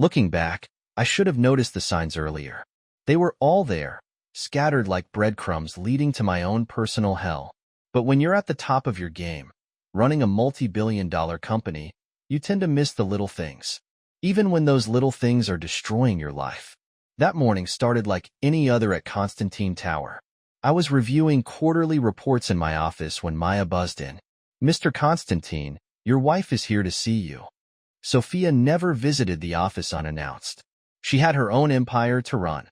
Looking back, I should have noticed the signs earlier. They were all there, scattered like breadcrumbs leading to my own personal hell. But when you're at the top of your game, running a multi-billion-dollar company, you tend to miss the little things, even when those little things are destroying your life. That morning started like any other at Constantine Tower. I was reviewing quarterly reports in my office when Maya buzzed in. "Mr. Constantine, your wife is here to see you." Sophia never visited the office unannounced. She had her own empire to run.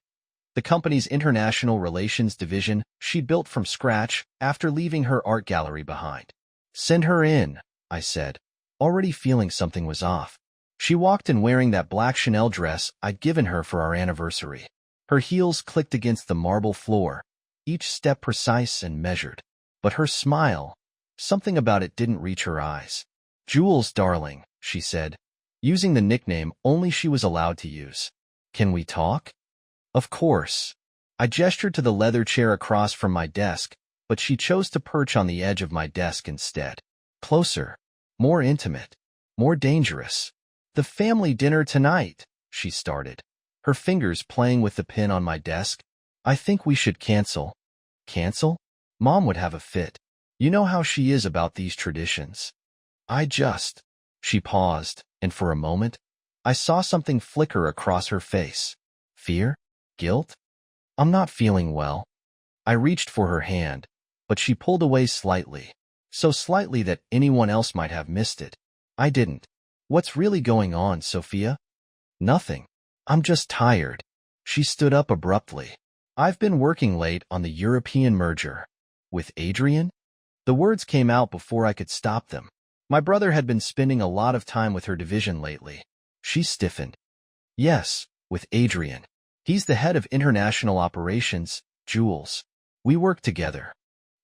The company's international relations division she built from scratch after leaving her art gallery behind. "Send her in," I said, already feeling something was off. She walked in wearing that black Chanel dress I'd given her for our anniversary. Her heels clicked against the marble floor, each step precise and measured. But her smile, something about it didn't reach her eyes. "Jules, darling," she said, using the nickname only she was allowed to use. "Can we talk?" Of course. I gestured to the leather chair across from my desk, but she chose to perch on the edge of my desk instead. Closer, more intimate, more dangerous. "The family dinner tonight," she started, her fingers playing with the pin on my desk. "I think we should cancel." "Cancel?" Mom would have a fit. You know how she is about these traditions. She paused, and for a moment, I saw something flicker across her face. Fear? Guilt? "I'm not feeling well." I reached for her hand, but she pulled away slightly, so slightly that anyone else might have missed it. I didn't. "What's really going on, Sophia?" "Nothing. I'm just tired." She stood up abruptly. "I've been working late on the European merger." "With Adrian?" The words came out before I could stop them. My brother had been spending a lot of time with her division lately. She stiffened. "Yes, with Adrian. He's the head of international operations, Jules. We work together."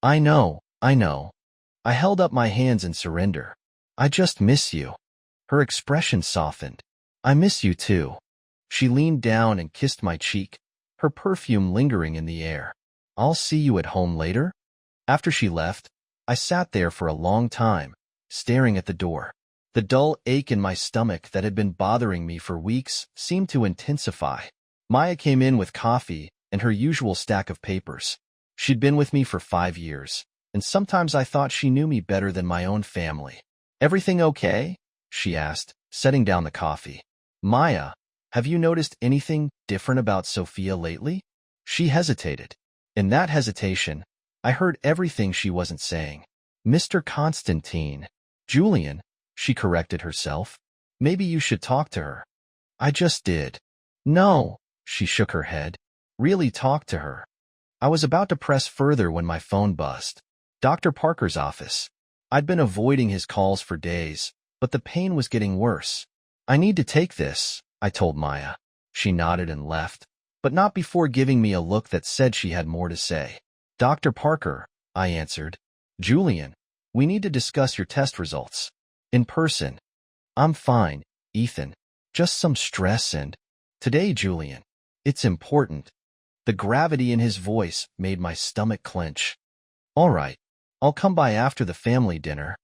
I know. I held up my hands in surrender. "I just miss you." Her expression softened. "I miss you too." She leaned down and kissed my cheek, her perfume lingering in the air. "I'll see you at home later?" After she left, I sat there for a long time, staring at the door. The dull ache in my stomach that had been bothering me for weeks seemed to intensify. Maya came in with coffee and her usual stack of papers. She'd been with me for 5 years, and sometimes I thought she knew me better than my own family. "Everything okay?" she asked, setting down the coffee. "Maya, have you noticed anything different about Sophia lately?" She hesitated. In that hesitation, I heard everything she wasn't saying. "Mr. Constantine." "Julian," she corrected herself. "Maybe you should talk to her." I just did. "No," she shook her head. "Really talk to her." I was about to press further when my phone buzzed. Dr. Parker's office. I'd been avoiding his calls for days, but the pain was getting worse. "I need to take this," I told Maya. She nodded and left, but not before giving me a look that said she had more to say. "Dr. Parker," I answered. "Julian, we need to discuss your test results. In person." "I'm fine, Ethan. Just some stress and—" "Today, Julian. It's important." The gravity in his voice made my stomach clench. "All right. I'll come by after the family dinner."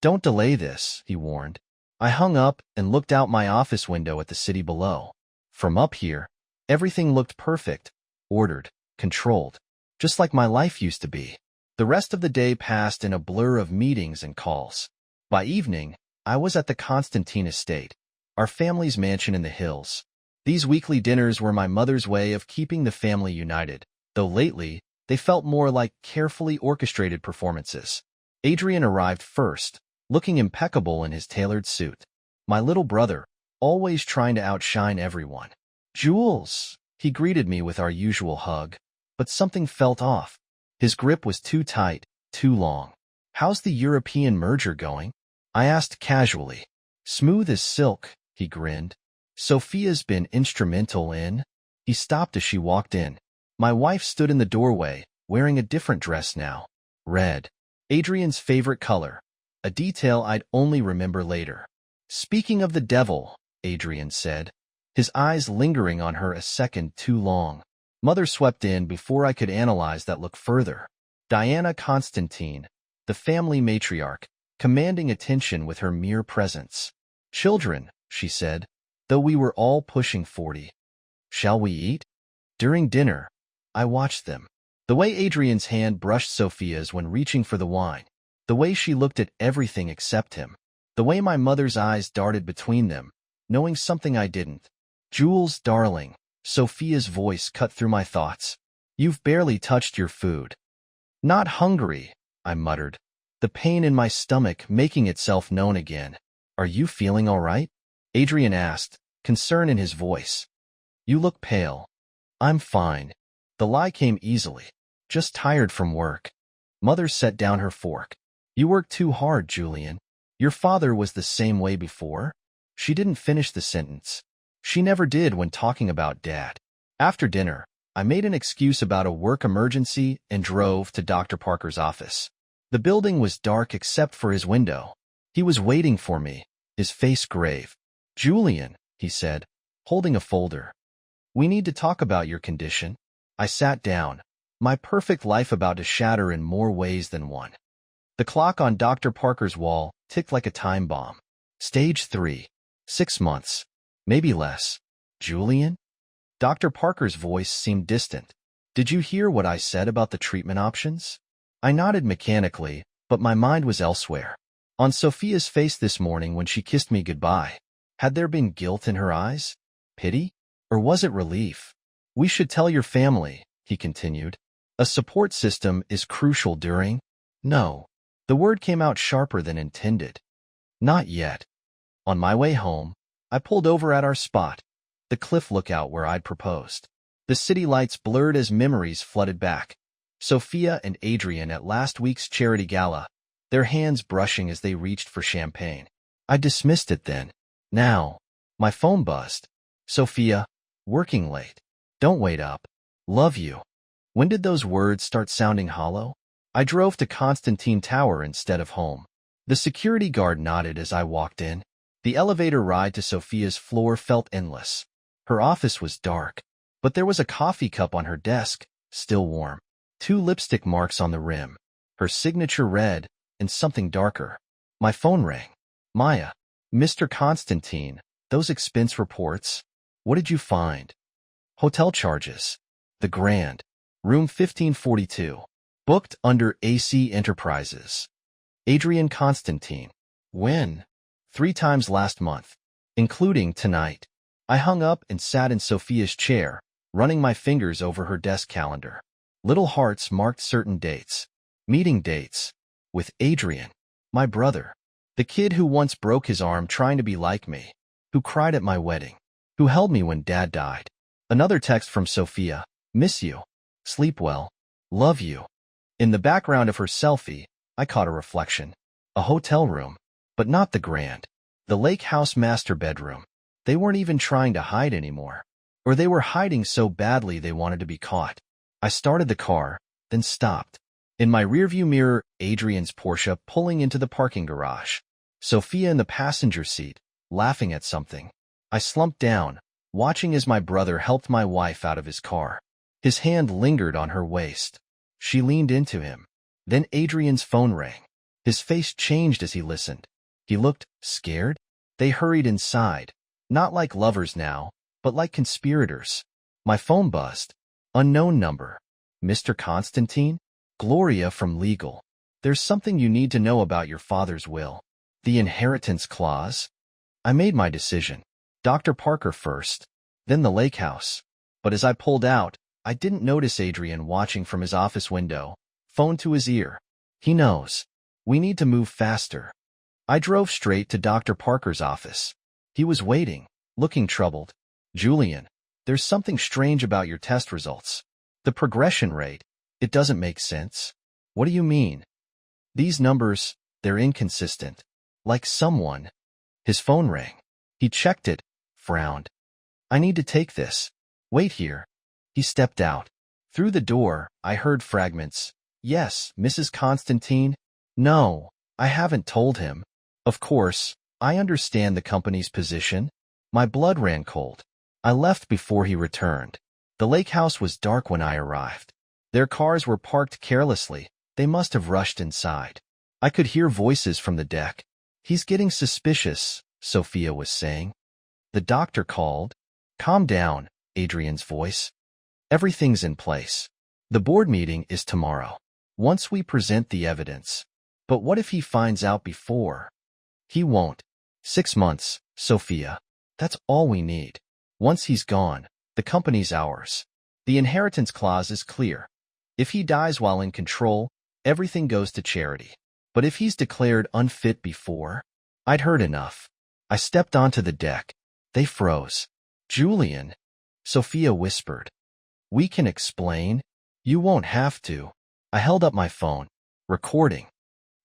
"Don't delay this," he warned. I hung up and looked out my office window at the city below. From up here, everything looked perfect, ordered, controlled, just like my life used to be. The rest of the day passed in a blur of meetings and calls. By evening, I was at the Constantine estate, our family's mansion in the hills. These weekly dinners were my mother's way of keeping the family united, though lately, they felt more like carefully orchestrated performances. Adrian arrived first, looking impeccable in his tailored suit. My little brother, always trying to outshine everyone. "Jules," he greeted me with our usual hug, but something felt off. His grip was too tight, too long. "How's the European merger going?" I asked casually. "Smooth as silk," he grinned. "Sophia's been instrumental in—" He stopped as she walked in. My wife stood in the doorway, wearing a different dress now. Red. Adrian's favorite color. A detail I'd only remember later. "Speaking of the devil," Adrian said, his eyes lingering on her a second too long. Mother swept in before I could analyze that look further. Diana Constantine, the family matriarch, commanding attention with her mere presence. "Children," she said, though we were all pushing 40. Shall we eat? During dinner, I watched them. The way Adrian's hand brushed Sophia's when reaching for the wine. The way she looked at everything except him. The way my mother's eyes darted between them, knowing something I didn't. Jules, darling, Sophia's voice cut through my thoughts. You've barely touched your food. Not hungry, I muttered, the pain in my stomach making itself known again. Are you feeling all right? Adrian asked, concern in his voice. You look pale. I'm fine. The lie came easily. Just tired from work. Mother set down her fork. You worked too hard, Julian. Your father was the same way before? She didn't finish the sentence. She never did when talking about Dad. After dinner, I made an excuse about a work emergency and drove to Dr. Parker's office. The building was dark except for his window. He was waiting for me, his face grave. Julian, he said, holding a folder. We need to talk about your condition. I sat down, my perfect life about to shatter in more ways than one. The clock on Dr. Parker's wall ticked like a time bomb. Stage 3. 6 months. Maybe less. Julian? Dr. Parker's voice seemed distant. Did you hear what I said about the treatment options? I nodded mechanically, but my mind was elsewhere. On Sophia's face this morning when she kissed me goodbye. Had there been guilt in her eyes? Pity? Or was it relief? We should tell your family, he continued. A support system is crucial during... No. The word came out sharper than intended. Not yet. On my way home, I pulled over at our spot, the cliff lookout where I'd proposed. The city lights blurred as memories flooded back. Sophia and Adrian at last week's charity gala, their hands brushing as they reached for champagne. I dismissed it then. Now, my phone buzzed. Sophia, working late. Don't wait up. Love you. When did those words start sounding hollow? I drove to Constantine Tower instead of home. The security guard nodded as I walked in. The elevator ride to Sophia's floor felt endless. Her office was dark, but there was a coffee cup on her desk, still warm. 2 lipstick marks on the rim. Her signature red, and something darker. My phone rang. Maya. Mr. Constantine, those expense reports? What did you find? Hotel charges. The Grand. Room 1542. Booked under AC Enterprises. Adrian Constantine. When? 3 times last month, including tonight. I hung up and sat in Sophia's chair, running my fingers over her desk calendar. Little hearts marked certain dates. Meeting dates. With Adrian. My brother. The kid who once broke his arm trying to be like me. Who cried at my wedding. Who held me when Dad died. Another text from Sophia. Miss you. Sleep well. Love you. In the background of her selfie, I caught a reflection. A hotel room. But not the Grand. The lake house master bedroom. They weren't even trying to hide anymore. Or they were hiding so badly they wanted to be caught. I started the car, then stopped. In my rearview mirror, Adrian's Porsche pulling into the parking garage. Sophia in the passenger seat, laughing at something. I slumped down, watching as my brother helped my wife out of his car. His hand lingered on her waist. She leaned into him. Then Adrian's phone rang. His face changed as he listened. He looked scared. They hurried inside, not like lovers now, but like conspirators. My phone buzzed. Unknown number. Mr. Constantine? Gloria from legal. There's something you need to know about your father's will. The inheritance clause. I made my decision. Dr. Parker first, then the lake house. But as I pulled out, I didn't notice Adrian watching from his office window, phone to his ear. He knows. We need to move faster. I drove straight to Dr. Parker's office. He was waiting, looking troubled. Julian, there's something strange about your test results. The progression rate, it doesn't make sense. What do you mean? These numbers, they're inconsistent. Like someone. His phone rang. He checked it, frowned. I need to take this. Wait here. He stepped out. Through the door, I heard fragments. Yes, Mrs. Constantine. No, I haven't told him. Of course, I understand the company's position. My blood ran cold. I left before he returned. The lake house was dark when I arrived. Their cars were parked carelessly. They must have rushed inside. I could hear voices from the deck. He's getting suspicious, Sophia was saying. The doctor called. Calm down, Adrian's voice. Everything's in place. The board meeting is tomorrow. Once we present the evidence. But what if he finds out before? He won't. 6 months, Sophia. That's all we need. Once he's gone, the company's ours. The inheritance clause is clear. If he dies while in control, everything goes to charity. But if he's declared unfit before, I'd heard enough. I stepped onto the deck. They froze. Julian, Sophia whispered. We can explain. You won't have to. I held up my phone. Recording.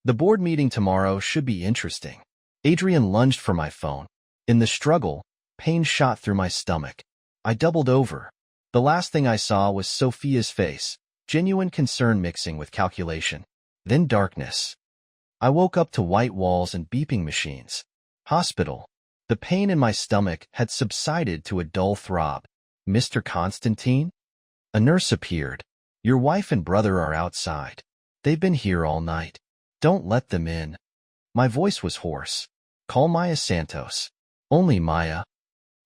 The board meeting tomorrow should be interesting. Adrian lunged for my phone. In the struggle, pain shot through my stomach. I doubled over. The last thing I saw was Sophia's face, genuine concern mixing with calculation. Then darkness. I woke up to white walls and beeping machines. Hospital. The pain in my stomach had subsided to a dull throb. Mr. Constantine? A nurse appeared. Your wife and brother are outside. They've been here all night. Don't let them in. My voice was hoarse. Call Maya Santos. Only Maya.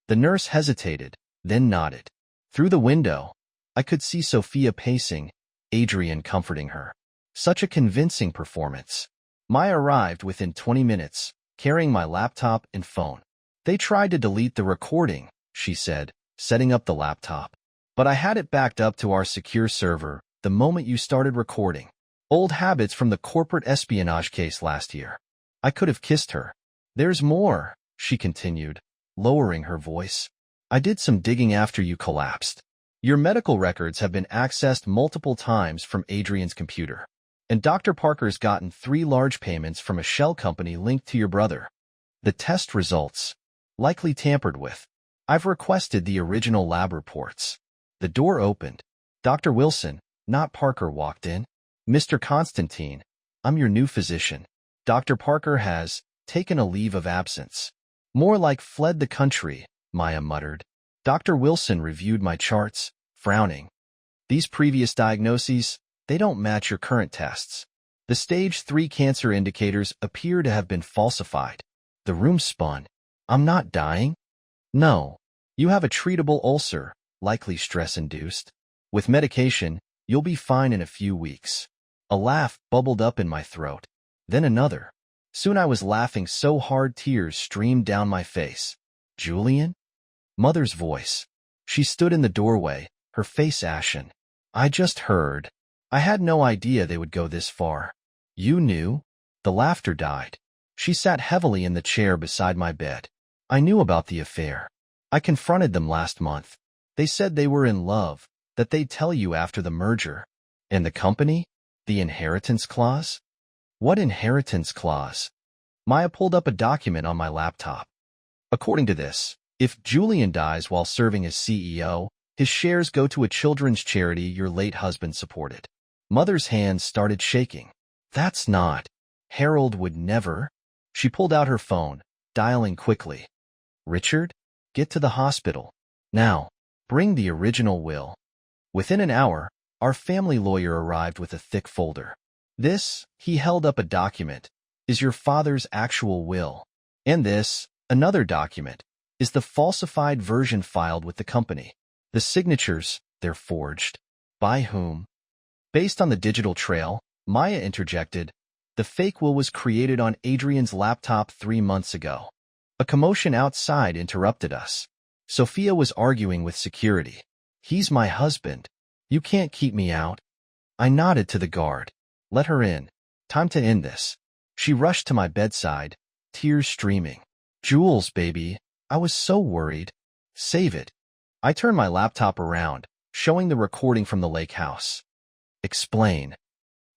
The nurse hesitated, then nodded. Through the window, I could see Sophia pacing, Adrian comforting her. Such a convincing performance. Maya arrived within 20 minutes, carrying my laptop and phone. They tried to delete the recording, she said, setting up the laptop. But I had it backed up to our secure server the moment you started recording. Old habits from the corporate espionage case last year. I could have kissed her. There's more, she continued, lowering her voice. I did some digging after you collapsed. Your medical records have been accessed multiple times from Adrian's computer. And Dr. Parker's gotten 3 large payments from a shell company linked to your brother. The test results. Likely tampered with. I've requested the original lab reports. The door opened. Dr. Wilson, not Parker, walked in. Mr. Constantine, I'm your new physician. Dr. Parker has taken a leave of absence. More like fled the country, Maya muttered. Dr. Wilson reviewed my charts, frowning. These previous diagnoses, they don't match your current tests. The stage 3 cancer indicators appear to have been falsified. The room spun. I'm not dying? No. You have a treatable ulcer, likely stress-induced. With medication, you'll be fine in a few weeks. A laugh bubbled up in my throat. Then another. Soon I was laughing so hard tears streamed down my face. Julian? Mother's voice. She stood in the doorway, her face ashen. I just heard. I had no idea they would go this far. You knew? The laughter died. She sat heavily in the chair beside my bed. I knew about the affair. I confronted them last month. They said they were in love, that they'd tell you after the merger. And the company? The inheritance clause? What inheritance clause? Maya pulled up a document on my laptop. According to this, if Julian dies while serving as CEO, his shares go to a children's charity your late husband supported. Mother's hands started shaking. That's not. Harold would never. She pulled out her phone, dialing quickly. Richard, get to the hospital. Now, bring the original will. Within an hour, our family lawyer arrived with a thick folder. This, he held up a document, is your father's actual will. And this, another document, is the falsified version filed with the company. The signatures, they're forged. By whom? Based on the digital trail, Maya interjected, the fake will was created on Adrian's laptop 3 months ago. A commotion outside interrupted us. Sophia was arguing with security. He's my husband. You can't keep me out. I nodded to the guard. Let her in. Time to end this. She rushed to my bedside, tears streaming. Jules, baby, I was so worried. Save it. I turned my laptop around, showing the recording from the lake house. Explain.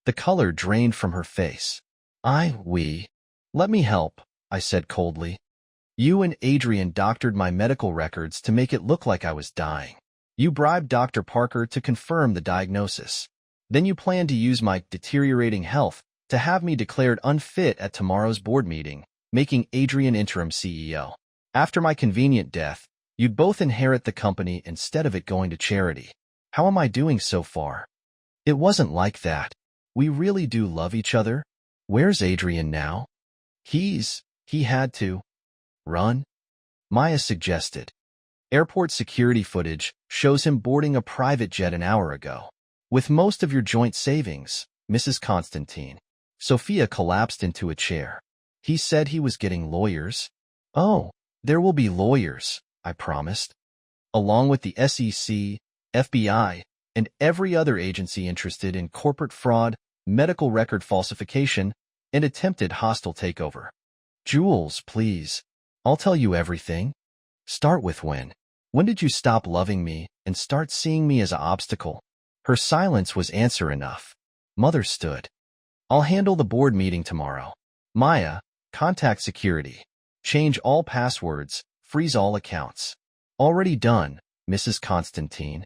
The color drained from her face. Let me help, I said coldly. You and Adrian doctored my medical records to make it look like I was dying. You bribed Dr. Parker to confirm the diagnosis. Then you planned to use my deteriorating health to have me declared unfit at tomorrow's board meeting, making Adrian interim CEO. After my convenient death, you'd both inherit the company instead of it going to charity. How am I doing so far? It wasn't like that. We really do love each other. Where's Adrian now? He had to run. Maya suggested. Airport security footage shows him boarding a private jet an hour ago. With most of your joint savings, Mrs. Constantine. Sophia collapsed into a chair. He said he was getting lawyers. Oh, there will be lawyers, I promised. Along with the SEC, FBI, and every other agency interested in corporate fraud, medical record falsification, and attempted hostile takeover. Jules, please. I'll tell you everything. Start with when. When did you stop loving me and start seeing me as an obstacle? Her silence was answer enough. Mother stood. I'll handle the board meeting tomorrow. Maya, contact security. Change all passwords, freeze all accounts. Already done, Mrs. Constantine.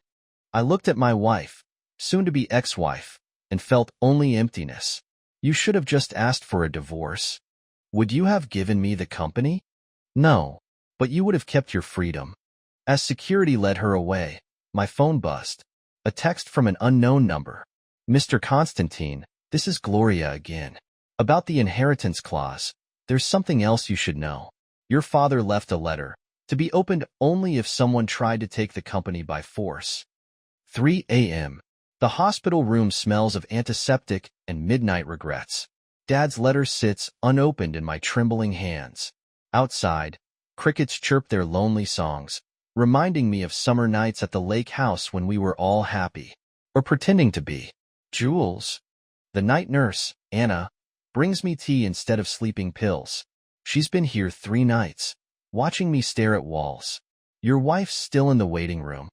I looked at my wife, soon-to-be ex-wife, and felt only emptiness. You should have just asked for a divorce. Would you have given me the company? No, but you would have kept your freedom. As security led her away, my phone buzzed. A text from an unknown number. Mr. Constantine, this is Gloria again. About the inheritance clause, there's something else you should know. Your father left a letter, to be opened only if someone tried to take the company by force. 3 a.m. The hospital room smells of antiseptic and midnight regrets. Dad's letter sits unopened in my trembling hands. Outside, crickets chirp their lonely songs, reminding me of summer nights at the lake house when we were all happy, or pretending to be. Jules, the night nurse, Anna, brings me tea instead of sleeping pills. She's been here 3 nights, watching me stare at walls. Your wife's still in the waiting room.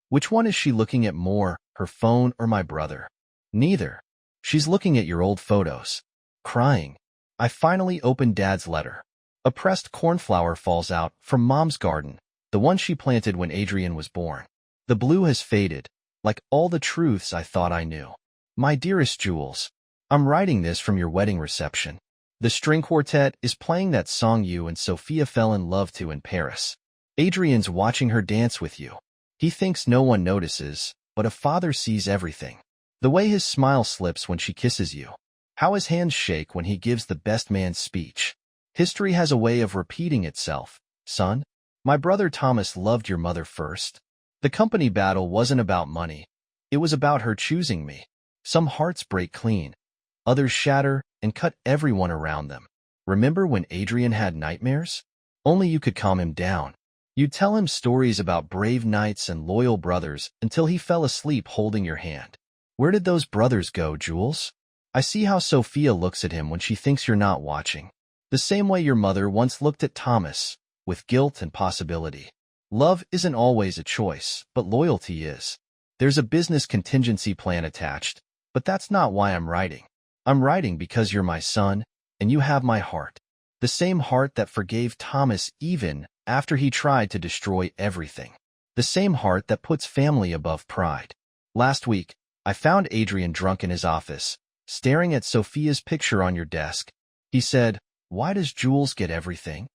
Which one is she looking at more, her phone or my brother? Neither. She's looking at your old photos. Crying. I finally opened Dad's letter. A pressed cornflower falls out from Mom's garden, the one she planted when Adrian was born. The blue has faded, like all the truths I thought I knew. My dearest Jules, I'm writing this from your wedding reception. The string quartet is playing that song you and Sophia fell in love to in Paris. Adrian's watching her dance with you. He thinks no one notices, but a father sees everything. The way his smile slips when she kisses you. How his hands shake when he gives the best man speech. History has a way of repeating itself. Son, my brother Thomas loved your mother first. The company battle wasn't about money. It was about her choosing me. Some hearts break clean. Others shatter and cut everyone around them. Remember when Adrian had nightmares? Only you could calm him down. You'd tell him stories about brave knights and loyal brothers until he fell asleep holding your hand. Where did those brothers go, Jules? I see how Sophia looks at him when she thinks you're not watching. The same way your mother once looked at Thomas, with guilt and possibility. Love isn't always a choice, but loyalty is. There's a business contingency plan attached, but that's not why I'm writing. I'm writing because you're my son, and you have my heart. The same heart that forgave Thomas even after he tried to destroy everything. The same heart that puts family above pride. Last week, I found Adrian drunk in his office, staring at Sophia's picture on your desk. He said, "Why does Jules get everything?"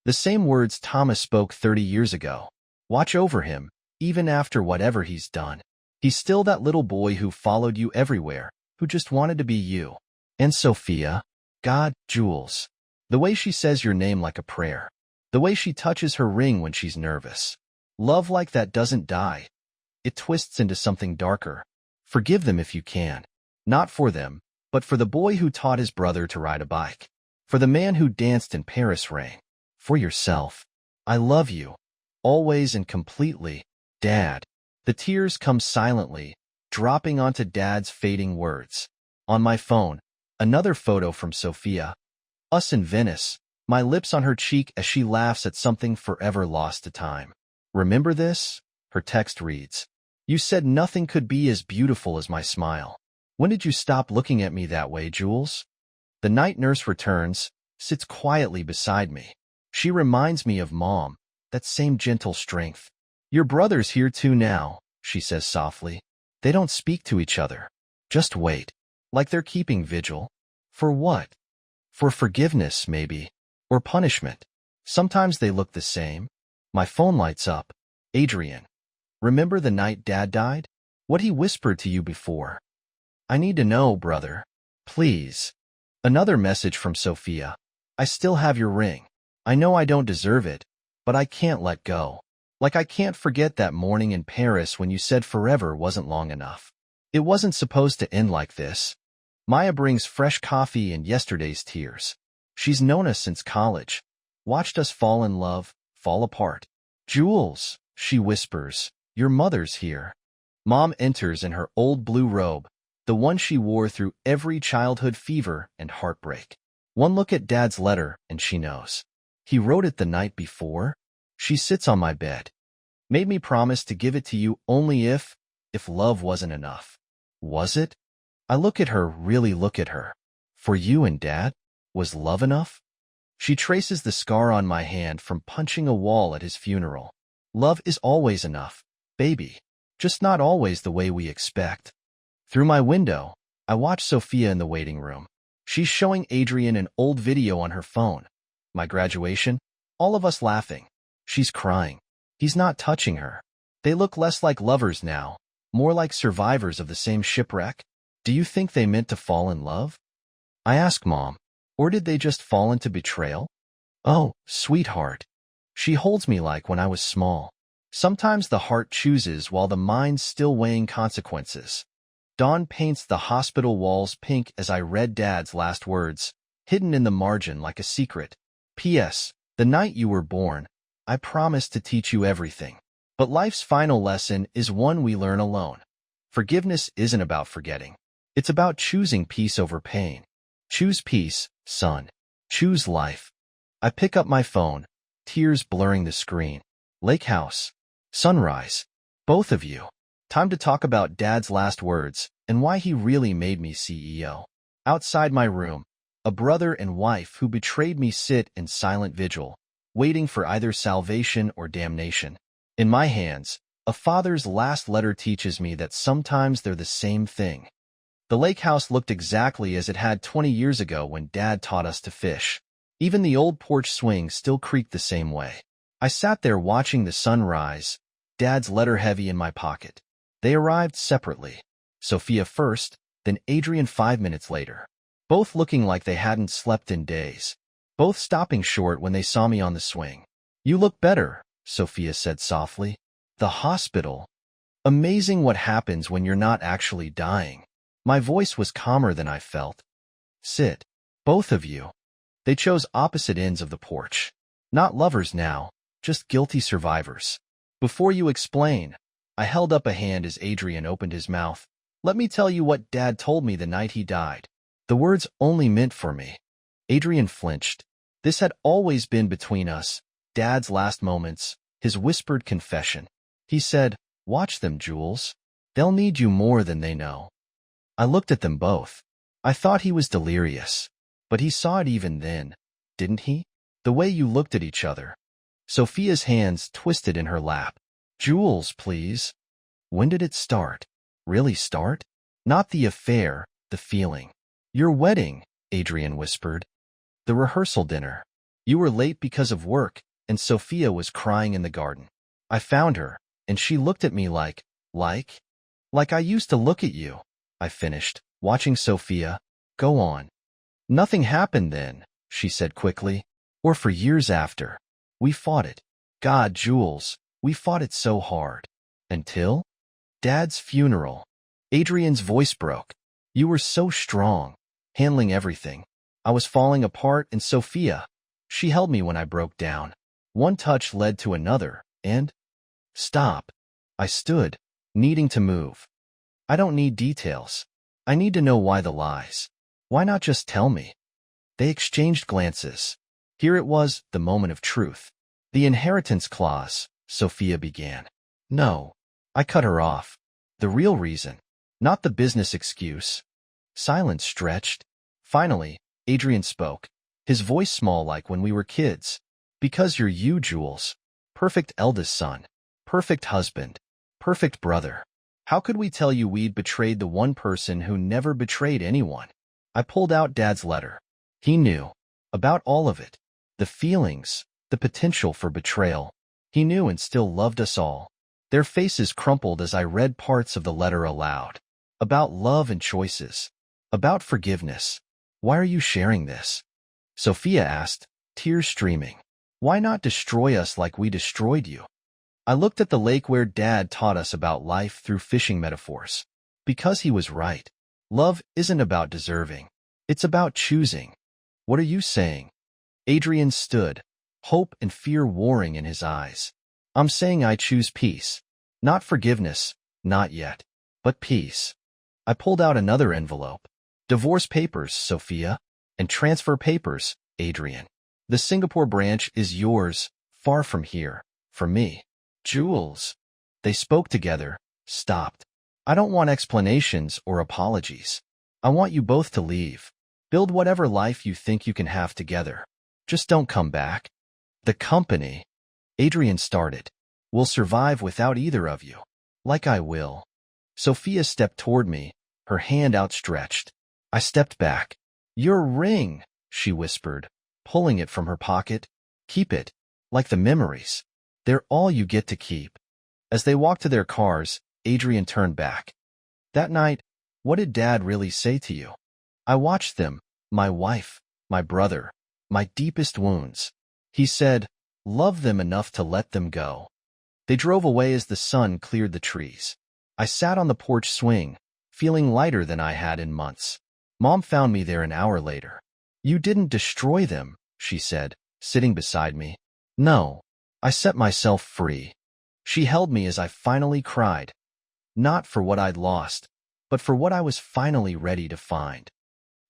The same words Thomas spoke 30 years ago. Watch over him, even after whatever he's done. He's still that little boy who followed you everywhere, who just wanted to be you. And Sophia, God, Jules. The way she says your name like a prayer. The way she touches her ring when she's nervous. Love like that doesn't die. It twists into something darker. Forgive them if you can. Not for them, but for the boy who taught his brother to ride a bike. For the man who danced in Paris rain. For yourself. I love you. Always and completely, Dad. The tears come silently, dropping onto Dad's fading words. On my phone, another photo from Sophia. Us in Venice, my lips on her cheek as she laughs at something forever lost to time. Remember this? Her text reads. You said nothing could be as beautiful as my smile. When did you stop looking at me that way, Jules? The night nurse returns, sits quietly beside me. She reminds me of Mom, that same gentle strength. Your brother's here too now, she says softly. They don't speak to each other. Just wait. Like they're keeping vigil. For what? For forgiveness, maybe. Or punishment. Sometimes they look the same. My phone lights up. Adrian. Remember the night Dad died? What he whispered to you before. I need to know, brother. Please. Another message from Sophia. I still have your ring. I know I don't deserve it, but I can't let go. Like I can't forget that morning in Paris when you said forever wasn't long enough. It wasn't supposed to end like this. Maya brings fresh coffee and yesterday's tears. She's known us since college, watched us fall in love, fall apart. Jules, she whispers, your mother's here. Mom enters in her old blue robe, the one she wore through every childhood fever and heartbreak. One look at Dad's letter and she knows. He wrote it the night before. She sits on my bed. Made me promise to give it to you only if love wasn't enough. Was it? I look at her, really look at her. For you and Dad? Was love enough? She traces the scar on my hand from punching a wall at his funeral. Love is always enough, baby. Just not always the way we expect. Through my window, I watch Sophia in the waiting room. She's showing Adrian an old video on her phone. My graduation, all of us laughing. She's crying. He's not touching her. They look less like lovers now, more like survivors of the same shipwreck. Do you think they meant to fall in love? I ask Mom. Or did they just fall into betrayal? Oh, sweetheart. She holds me like when I was small. Sometimes the heart chooses while the mind's still weighing consequences. Dawn paints the hospital walls pink as I read Dad's last words, hidden in the margin like a secret. P.S. The night you were born, I promised to teach you everything. But life's final lesson is one we learn alone. Forgiveness isn't about forgetting. It's about choosing peace over pain. Choose peace, son. Choose life. I pick up my phone, tears blurring the screen. Lake House. Sunrise. Both of you. Time to talk about Dad's last words and why he really made me CEO. Outside my room, a brother and wife who betrayed me sit in silent vigil, waiting for either salvation or damnation. In my hands, a father's last letter teaches me that sometimes they're the same thing. The lake house looked exactly as it had 20 years ago when Dad taught us to fish. Even the old porch swing still creaked the same way. I sat there watching the sun rise, Dad's letter heavy in my pocket. They arrived separately. Sophia first, then Adrian 5 minutes later. Both looking like they hadn't slept in days. Both stopping short when they saw me on the swing. You look better, Sophia said softly. The hospital. Amazing what happens when you're not actually dying. My voice was calmer than I felt. Sit. Both of you. They chose opposite ends of the porch. Not lovers now, just guilty survivors. Before you explain, I held up a hand as Adrian opened his mouth. Let me tell you what Dad told me the night he died. The words only meant for me. Adrian flinched. This had always been between us, Dad's last moments, his whispered confession. He said, watch them, Jules. They'll need you more than they know. I looked at them both. I thought he was delirious. But he saw it even then, didn't he? The way you looked at each other. Sophia's hands twisted in her lap. Jules, please. When did it start? Really start? Not the affair, the feeling. Your wedding, Adrian whispered. The rehearsal dinner. You were late because of work, and Sophia was crying in the garden. I found her, and she looked at me like I used to look at you. I finished, watching Sophia. Go on. Nothing happened then, she said quickly. Or for years after. We fought it. God, Jules, we fought it so hard. Until? Dad's funeral. Adrian's voice broke. You were so strong, handling everything. I was falling apart, and Sophia, she held me when I broke down. One touch led to another, and... Stop. I stood, needing to move. I don't need details. I need to know why the lies. Why not just tell me? They exchanged glances. Here it was, the moment of truth. The inheritance clause, Sophia began. No. I cut her off. The real reason. Not the business excuse. Silence stretched. Finally, Adrian spoke. His voice small like when we were kids. Because you're you, Jules. Perfect eldest son. Perfect husband. Perfect brother. How could we tell you we'd betrayed the one person who never betrayed anyone? I pulled out Dad's letter. He knew. About all of it. The feelings. The potential for betrayal. He knew and still loved us all. Their faces crumpled as I read parts of the letter aloud. About love and choices. About forgiveness. Why are you sharing this? Sophia asked, tears streaming. Why not destroy us like we destroyed you? I looked at the lake where Dad taught us about life through fishing metaphors. Because he was right. Love isn't about deserving. It's about choosing. What are you saying? Adrian stood, hope and fear warring in his eyes. I'm saying I choose peace. Not forgiveness, not yet, but peace. I pulled out another envelope. Divorce papers, Sophia, and transfer papers, Adrian. The Singapore branch is yours, far from here, for me. Jules. They spoke together, stopped. I don't want explanations or apologies. I want you both to leave. Build whatever life you think you can have together. Just don't come back. The company, Adrian started, will survive without either of you. Like I will. Sophia stepped toward me, her hand outstretched. I stepped back. Your ring, she whispered, pulling it from her pocket. Keep it, like the memories. They're all you get to keep. As they walked to their cars, Adrian turned back. That night, what did Dad really say to you? I watched them, my wife, my brother, my deepest wounds. He said, love them enough to let them go. They drove away as the sun cleared the trees. I sat on the porch swing, feeling lighter than I had in months. Mom found me there an hour later. You didn't destroy them, she said, sitting beside me. No, I set myself free. She held me as I finally cried. Not for what I'd lost, but for what I was finally ready to find.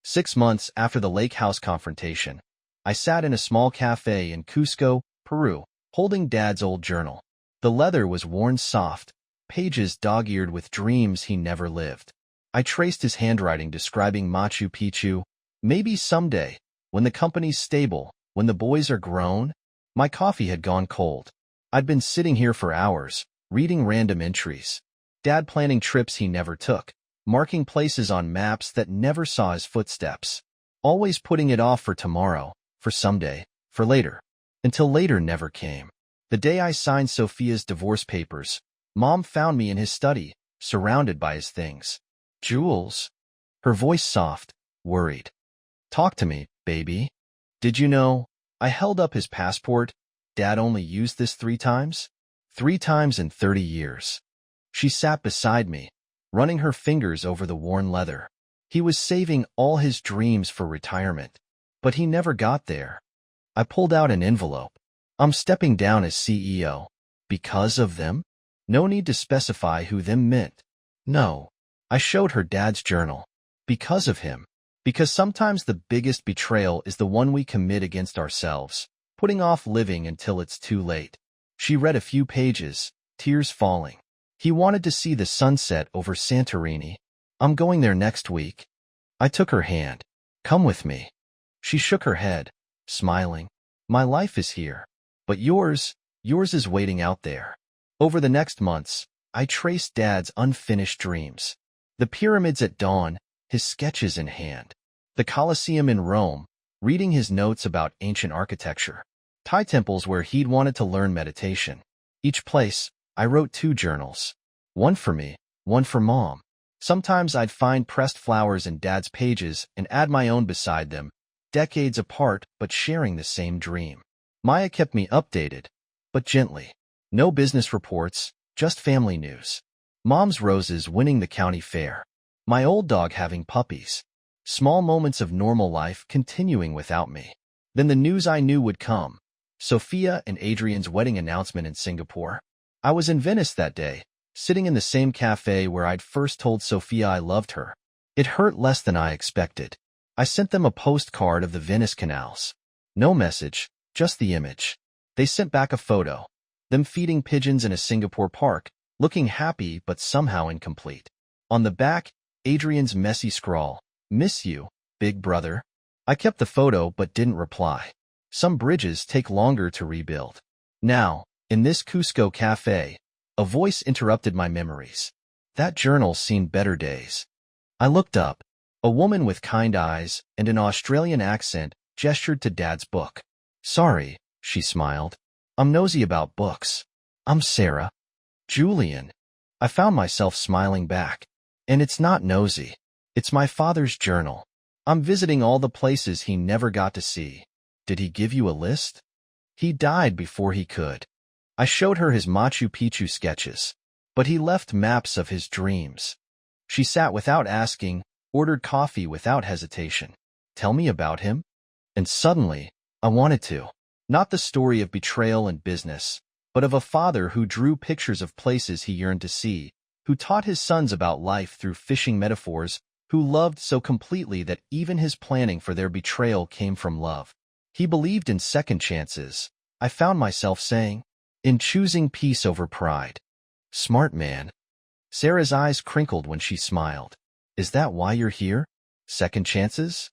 6 months after the lake house confrontation, I sat in a small cafe in Cusco, Peru, holding Dad's old journal. The leather was worn soft, pages dog-eared with dreams he never lived. I traced his handwriting describing Machu Picchu. Maybe someday, when the company's stable, when the boys are grown. My coffee had gone cold. I'd been sitting here for hours, reading random entries. Dad planning trips he never took, marking places on maps that never saw his footsteps. Always putting it off for tomorrow, for someday, for later. Until later never came. The day I signed Sophia's divorce papers, Mom found me in his study, surrounded by his things. Jules. Her voice soft, worried. Talk to me, baby. Did you know? I held up his passport. Dad only used this 3 times? 3 times in 30 years. She sat beside me, running her fingers over the worn leather. He was saving all his dreams for retirement, but he never got there. I pulled out an envelope. I'm stepping down as CEO. Because of them? No need to specify who them meant. No. I showed her Dad's journal. Because of him. Because sometimes the biggest betrayal is the one we commit against ourselves, putting off living until it's too late. She read a few pages, tears falling. He wanted to see the sunset over Santorini. I'm going there next week. I took her hand. Come with me. She shook her head, smiling. My life is here. But yours is waiting out there. Over the next months, I traced Dad's unfinished dreams. The pyramids at dawn, his sketches in hand. The Colosseum in Rome, reading his notes about ancient architecture. Thai temples where he'd wanted to learn meditation. Each place, I wrote 2 journals. One for me, one for Mom. Sometimes I'd find pressed flowers in Dad's pages and add my own beside them, decades apart but sharing the same dream. Maya kept me updated, but gently. No business reports, just family news. Mom's roses winning the county fair. My old dog having puppies. Small moments of normal life continuing without me. Then the news I knew would come. Sophia and Adrian's wedding announcement in Singapore. I was in Venice that day, sitting in the same cafe where I'd first told Sophia I loved her. It hurt less than I expected. I sent them a postcard of the Venice canals. No message, just the image. They sent back a photo. Them feeding pigeons in a Singapore park, looking happy but somehow incomplete. On the back, Adrian's messy scrawl. Miss you, big brother. I kept the photo but didn't reply. Some bridges take longer to rebuild. Now, in this Cusco cafe, a voice interrupted my memories. That journal's seen better days. I looked up. A woman with kind eyes and an Australian accent gestured to Dad's book. Sorry, she smiled. I'm nosy about books. I'm Sarah. Julian. I found myself smiling back. And it's not nosy. It's my father's journal. I'm visiting all the places he never got to see. Did he give you a list? He died before he could. I showed her his Machu Picchu sketches, but he left maps of his dreams. She sat without asking, ordered coffee without hesitation. Tell me about him? And suddenly, I wanted to. Not the story of betrayal and business, but of a father who drew pictures of places he yearned to see, who taught his sons about life through fishing metaphors, who loved so completely that even his planning for their betrayal came from love. He believed in second chances, I found myself saying, in choosing peace over pride. Smart man. Sarah's eyes crinkled when she smiled. Is that why you're here? Second chances?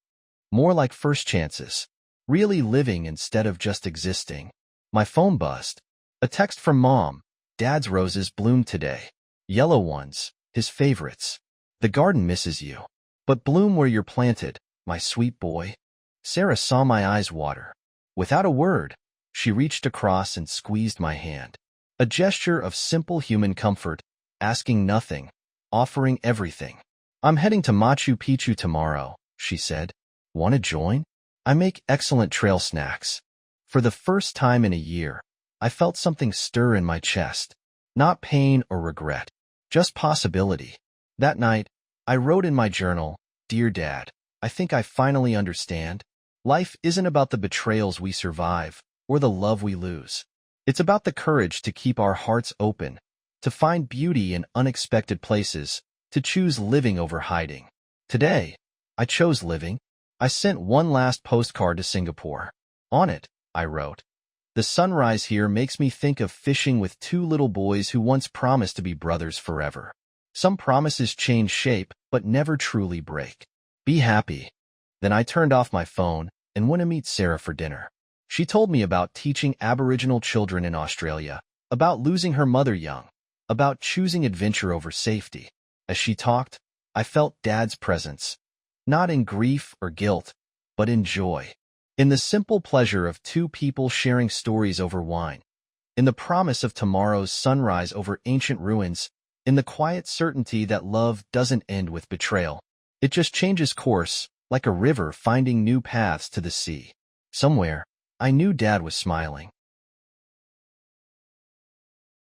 More like first chances. Really living instead of just existing. My phone buzzed. A text from Mom. Dad's roses bloomed today. Yellow ones, his favorites. The garden misses you. But bloom where you're planted, my sweet boy. Sarah saw my eyes water. Without a word, she reached across and squeezed my hand. A gesture of simple human comfort, asking nothing, offering everything. I'm heading to Machu Picchu tomorrow, she said. Want to join? I make excellent trail snacks. For the first time in a year, I felt something stir in my chest. Not pain or regret, just possibility. That night, I wrote in my journal, Dear Dad, I think I finally understand. Life isn't about the betrayals we survive or the love we lose. It's about the courage to keep our hearts open, to find beauty in unexpected places, to choose living over hiding. Today, I chose living. I sent one last postcard to Singapore. On it, I wrote, the sunrise here makes me think of fishing with two little boys who once promised to be brothers forever. Some promises change shape, but never truly break. Be happy. Then I turned off my phone and went to meet Sarah for dinner. She told me about teaching Aboriginal children in Australia, about losing her mother young, about choosing adventure over safety. As she talked, I felt Dad's presence, not in grief or guilt, but in joy. In the simple pleasure of two people sharing stories over wine, in the promise of tomorrow's sunrise over ancient ruins, in the quiet certainty that love doesn't end with betrayal. It just changes course, like a river finding new paths to the sea. Somewhere, I knew Dad was smiling.